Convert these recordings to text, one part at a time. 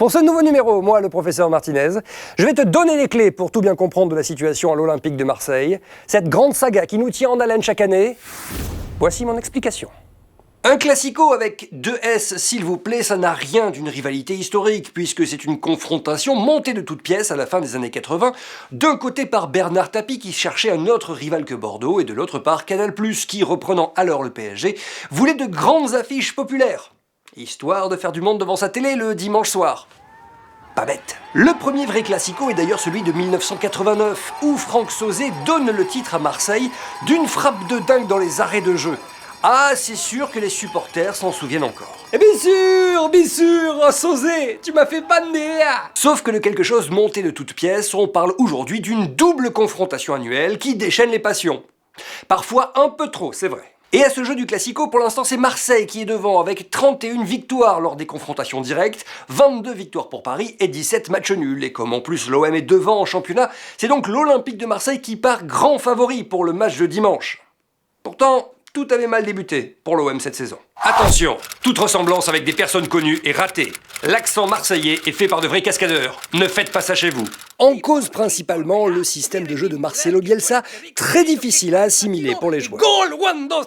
Pour ce nouveau numéro, moi, le professeur Martinez, je vais te donner les clés pour tout bien comprendre de la situation à l'Olympique de Marseille, cette grande saga qui nous tient en haleine chaque année. Voici mon explication. Un classico avec 2 S, s'il vous plaît, ça n'a rien d'une rivalité historique, puisque c'est une confrontation montée de toutes pièces à la fin des années 80, d'un côté par Bernard Tapie qui cherchait un autre rival que Bordeaux, et de l'autre par Canal+, qui, reprenant alors le PSG, voulait de grandes affiches populaires, histoire de faire du monde devant sa télé le dimanche soir. Pas bête. Le premier vrai classico est d'ailleurs celui de 1989, où Franck Sauzet donne le titre à Marseille d'une frappe de dingue dans les arrêts de jeu. Ah, c'est sûr que les supporters s'en souviennent encore. Et bien sûr, Sauzet, tu m'as fait bander. Sauf que de quelque chose monté de toutes pièces, on parle aujourd'hui d'une double confrontation annuelle qui déchaîne les passions. Parfois un peu trop, c'est vrai. Et à ce jeu du Classico, pour l'instant, c'est Marseille qui est devant, avec 31 victoires lors des confrontations directes, 22 victoires pour Paris et 17 matchs nuls. Et comme en plus l'OM est devant en championnat, c'est donc l'Olympique de Marseille qui part grand favori pour le match de dimanche. Pourtant, tout avait mal débuté pour l'OM cette saison. Attention, toute ressemblance avec des personnes connues est ratée. L'accent marseillais est fait par de vrais cascadeurs. Ne faites pas ça chez vous. En cause principalement le système de jeu de Marcelo Bielsa, très difficile à assimiler pour les joueurs. Goal, 1, 2, 3,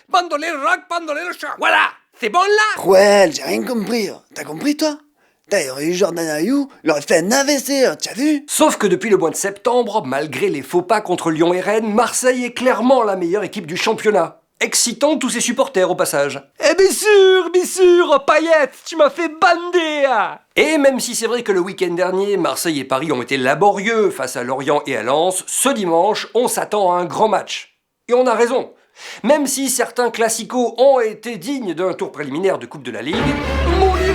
bandolero rock, bandolero chat. Voilà, c'est bon là? Ouais, j'ai rien compris. T'as compris toi? Il aurait eu Jordan Ayew, il aurait fait un AVC, tu as vu? Sauf que depuis le mois de septembre, malgré les faux pas contre Lyon et Rennes, Marseille est clairement la meilleure équipe du championnat. Excitant tous ses supporters au passage. Eh bien sûr, Payet, tu m'as fait bander. Et même si c'est vrai que le week-end dernier, Marseille et Paris ont été laborieux face à Lorient et à Lens, ce dimanche, on s'attend à un grand match. Et on a raison. Même si certains classicos ont été dignes d'un tour préliminaire de Coupe de la Ligue, Mon Dieu,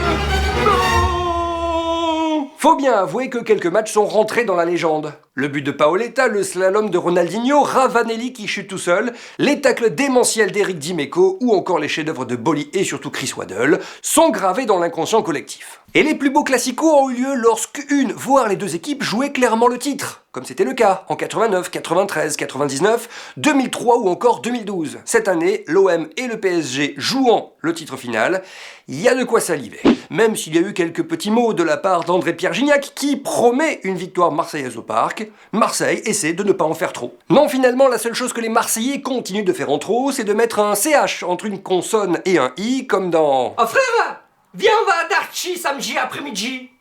faut bien avouer que quelques matchs sont rentrés dans la légende. Le but de Paoletta, le slalom de Ronaldinho, Ravanelli qui chute tout seul, les tacles démentiels d'Eric Dimeco ou encore les chefs-d'œuvre de Bolly et surtout Chris Waddle sont gravés dans l'inconscient collectif. Et les plus beaux classicos ont eu lieu lorsque une, voire les deux équipes jouaient clairement le titre, comme c'était le cas en 89, 93, 99, 2003 ou encore 2012. Cette année, l'OM et le PSG jouant le titre final, il y a de quoi saliver. Même s'il y a eu quelques petits mots de la part d'André-Pierre Gignac qui promet une victoire marseillaise au parc, Marseille essaie de ne pas en faire trop. Non, finalement, la seule chose que les Marseillais continuent de faire en trop, c'est de mettre un CH entre une consonne et un I, comme dans... Oh frère, viens, on va à Darchi samedi après-midi.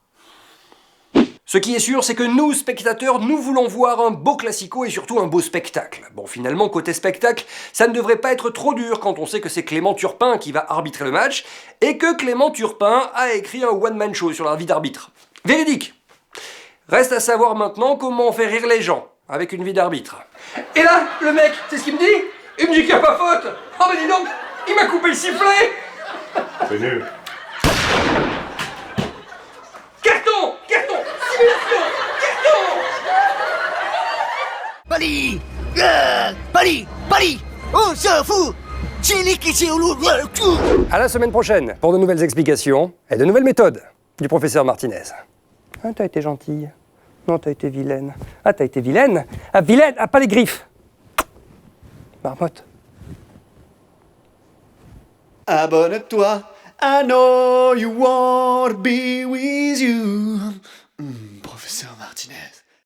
Ce qui est sûr, c'est que nous, spectateurs, nous voulons voir un beau classico et surtout un beau spectacle. Bon, finalement, côté spectacle, ça ne devrait pas être trop dur quand on sait que c'est Clément Turpin qui va arbitrer le match et que Clément Turpin a écrit un one-man show sur la vie d'arbitre. Véridique. Reste à savoir maintenant comment on fait rire les gens avec une vie d'arbitre. Et là, le mec, c'est ce qu'il me dit? Il me dit qu'il n'y a pas faute. Oh mais dis donc, il m'a coupé le sifflet. C'est nul. Carton, simulation, carton. Bali on s'en fout. À la semaine prochaine pour de nouvelles explications et de nouvelles méthodes du professeur Martinez. Ah, t'as été gentille. Non, t'as été vilaine. Ah, t'as été vilaine. Ah, vilaine. Ah, pas les griffes. Marmotte. Abonne-toi. I know you want to be with you. Professeur Martinez.